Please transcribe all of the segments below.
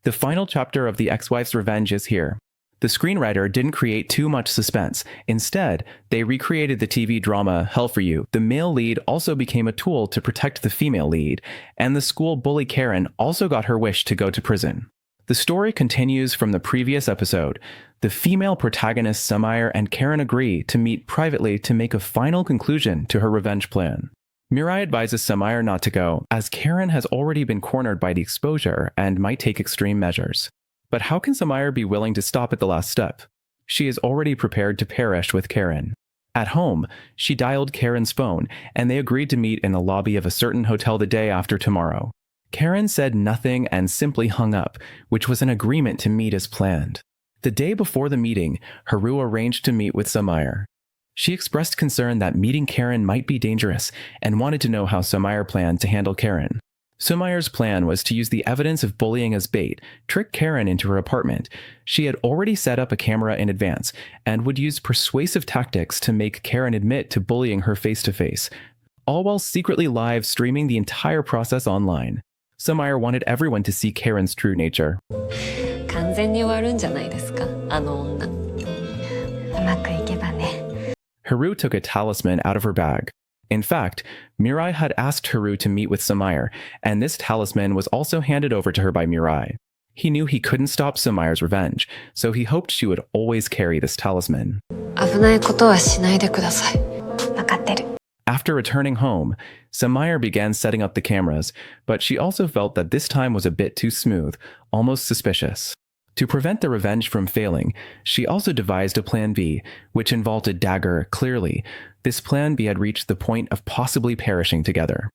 The final chapter of the ex-wife's revenge is here. The screenwriter didn't create too much suspense. Instead, they recreated the TV drama Hell for You. The male lead also became a tool to protect the female lead, and the school bully Karen also got her wish to go to prison. The story continues from the previous episode. The female protagonists Samaire and Karen agree to meet privately to make a final conclusion to her revenge plan. Mirai advises Samaire not to go, as Karen has already been cornered by the exposure and might take extreme measures. But how can Samaire be willing to stop at the last step? She is already prepared to perish with Karen. At home, she dialed Karen's phone, and they agreed to meet in the lobby of a certain hotel the day after tomorrow. Karen said nothing and simply hung up, which was an agreement to meet as planned. The day before the meeting, Haru arranged to meet with Samaire. She expressed concern that meeting Karen might be dangerous and wanted to know how Samaire planned to handle Karen. Samaire's plan was to use the evidence of bullying as bait, trick Karen into her apartment. She had already set up a camera in advance and would use persuasive tactics to make Karen admit to bullying her face-to-face, all while secretly live streaming the entire process online. Samaire wanted everyone to see Karen's true nature. 完全に終わるんじゃないですか、あの女。うまくいけばね。Haru took a talisman out of her bag. In fact, Mirai had asked Haru to meet with Samaire, and this talisman was also handed over to her by Mirai. He knew he couldn't stop Samaire's revenge, so he hoped she would always carry this talisman. 危ないことはしないでください。わかってる。After returning home, Samaire began setting up the cameras, but she also felt that this time was a bit too smooth, almost suspicious. To prevent the revenge from failing, she also devised a plan B, which involved a dagger. Clearly, this plan B had reached the point of possibly perishing together.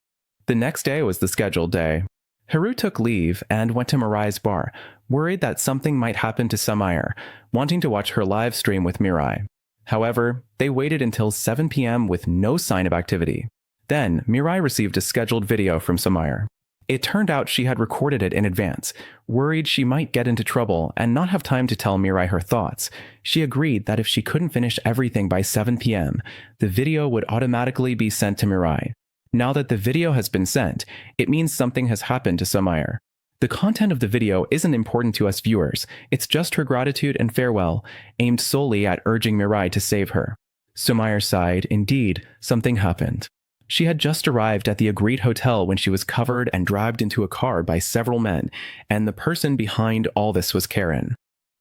The next day was the scheduled day. Haru took leave and went to Mirai's bar, worried that something might happen to Samaire, wanting to watch her live stream with Mirai. However, they waited until 7 p.m. with no sign of activity. Then, Mirai received a scheduled video from Samaire. It turned out she had recorded it in advance. Worried she might get into trouble and not have time to tell Mirai her thoughts, she agreed that if she couldn't finish everything by 7 p.m., the video would automatically be sent to Mirai. Now that the video has been sent, it means something has happened to Samaire. The content of the video isn't important to us viewers. It's just her gratitude and farewell, aimed solely at urging Mirai to save her. Samaire sighed. Indeed, something happened. She had just arrived at the agreed hotel when she was covered and dragged into a car by several men, and the person behind all this was Karen.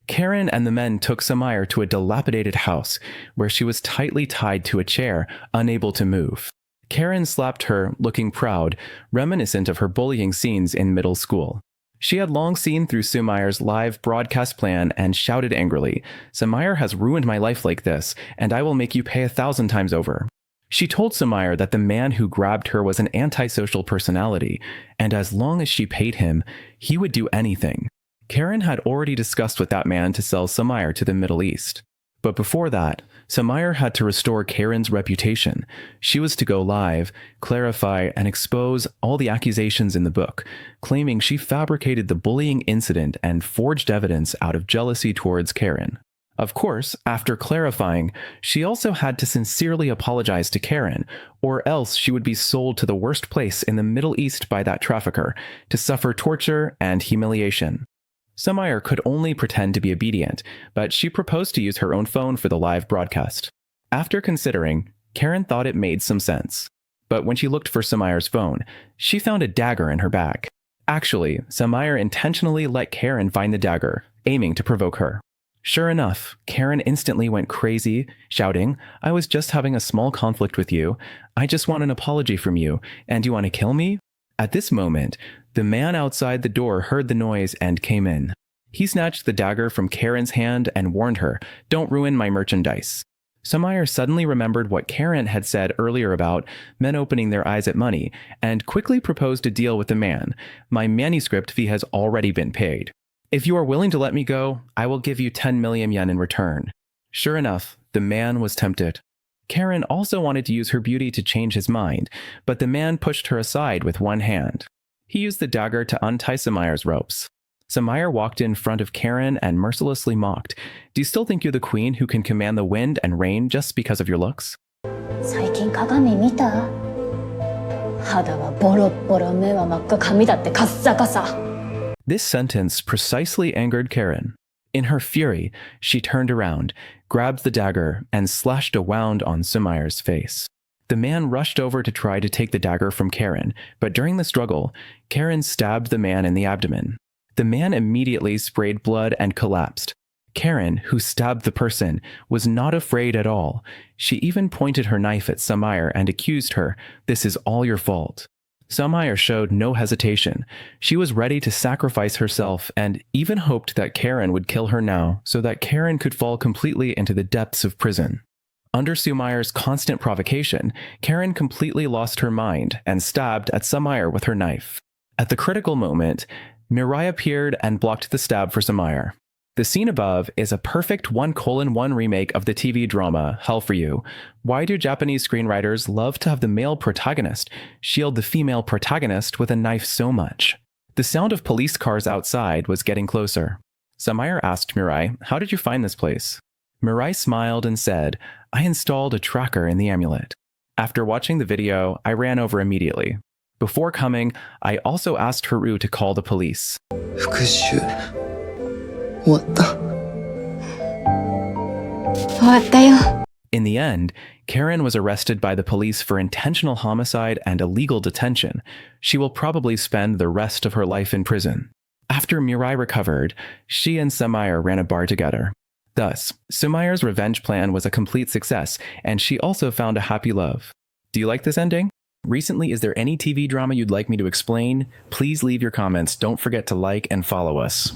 Karen and the men took Samaire to a dilapidated house, where she was tightly tied to a chair, unable to move. Karen slapped her, looking proud, reminiscent of her bullying scenes in middle school. She had long seen through Samaire's live broadcast plan and shouted angrily, "Samaire has ruined my life like this, and I will make you pay 1,000 times over." She told Samaire that the man who grabbed her was an antisocial personality, and as long as she paid him, he would do anything. Karen had already discussed with that man to sell Samaire to the Middle East. But before that, Samaire had to restore Karen's reputation. She was to go live, clarify, and expose all the accusations in the book, claiming she fabricated the bullying incident and forged evidence out of jealousy towards Karen. Of course, after clarifying, she also had to sincerely apologize to Karen, or else she would be sold to the worst place in the Middle East by that trafficker, to suffer torture and humiliation. Samaire could only pretend to be obedient, but she proposed to use her own phone for the live broadcast. After considering, Karen thought it made some sense. But when she looked for Samaire's phone, she found a dagger in her bag. Actually, Samaire intentionally let Karen find the dagger, aiming to provoke her. Sure enough, Karen instantly went crazy, shouting, "I was just having a small conflict with you. I just want an apology from you, and you want to kill me?" At this moment, the man outside the door heard the noise and came in. He snatched the dagger from Karen's hand and warned her, "Don't ruin my merchandise." Samaire suddenly remembered what Karen had said earlier about men opening their eyes at money, and quickly proposed a deal with the man. "My manuscript fee has already been paid. If you are willing to let me go, I will give you 10 million yen in return." Sure enough, the man was tempted. Karen also wanted to use her beauty to change his mind, but the man pushed her aside with one hand. He used the dagger to untie Samaire's ropes. Samaire walked in front of Karen and mercilessly mocked, "Do you still think you're the queen who can command the wind and rain just because of your looks?" 最近鏡見た？肌はボロッボロ、目は真っ赤、髪だってカッサカサ。This sentence precisely angered Karen. In her fury, she turned around, grabbed the dagger, and slashed a wound on Sumayer's face. The man rushed over to try to take the dagger from Karen, but during the struggle, Karen stabbed the man in the abdomen. The man immediately sprayed blood and collapsed. Karen, who stabbed the person, was not afraid at all. She even pointed her knife at Sumayer and accused her, "This is all your fault." Sumayer showed no hesitation. She was ready to sacrifice herself and even hoped that Karen would kill her now so that Karen could fall completely into the depths of prison. Under Sumayer's constant provocation, Karen completely lost her mind and stabbed at Sumayer with her knife. At the critical moment, Mirai appeared and blocked the stab for Sumayer. The scene above is a perfect 1:1 remake of the TV drama Hell for You. Why do Japanese screenwriters love to have the male protagonist shield the female protagonist with a knife so much? The sound of police cars outside was getting closer. Sumayer asked Mirai, "How did you find this place?" Mirai smiled and said, "I installed a tracker in the amulet. After watching the video, I ran over immediately. Before coming, I also asked Haru to call the police." 復讐終わった。終わったよ。 In the end, Karen was arrested by the police for intentional homicide and illegal detention. She will probably spend the rest of her life in prison. After Mirai recovered, she and Sumayer ran a bar together. Thus, Sumayer's revenge plan was a complete success, and she also found a happy love. Do you like this ending? Recently, is there any TV drama you'd like me to explain? Please leave your comments. Don't forget to like and follow us.